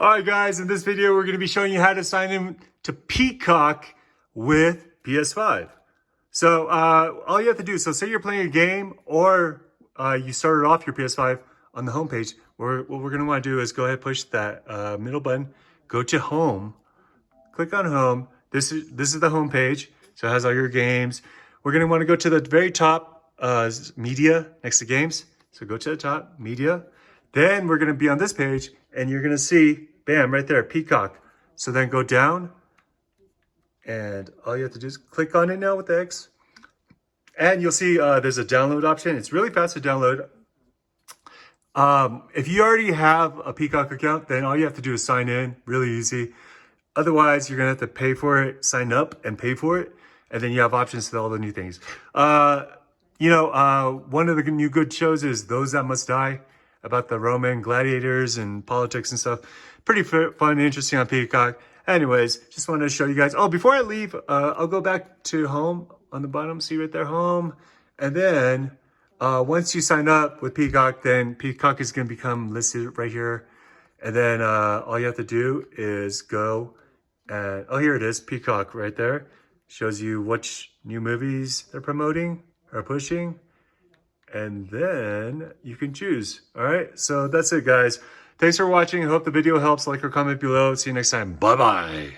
All right, guys, in this video, we're going to be showing you how to sign in to Peacock with PS5. So all you have to do, so say you're playing a game or you started off your PS5 on the homepage, what we're going to want to do is go ahead and push that middle button, go to home, click on home. This is the home page, so it has all your games. We're going to want to go to the very top, media, next to games. So go to the top, media. Then we're going to be on this page, and you're going to see, bam, right there, Peacock. So then go down, and all you have to do is click on it now with the X. And you'll see there's a download option. It's really fast to download. If you already have a Peacock account, then all you have to do is sign in, really easy. Otherwise, you're going to have to pay for it, sign up and pay for it. And then you have options to all the new things. One of the new good shows is Those That Must Die, about the Roman gladiators and politics and stuff. Pretty fun and interesting on Peacock. Anyways, just wanted to show you guys. Oh, before I leave, I'll go back to home on the bottom. See right there, home. And then once you sign up with Peacock, then Peacock is going to become listed right here. And then all you have to do is go and, oh, here it is, Peacock right there. Shows you which new movies they're promoting or pushing. And then you can choose. All right, so that's it, guys. Thanks for watching. I hope the video helps. Like or comment below. See you next time. Bye-bye.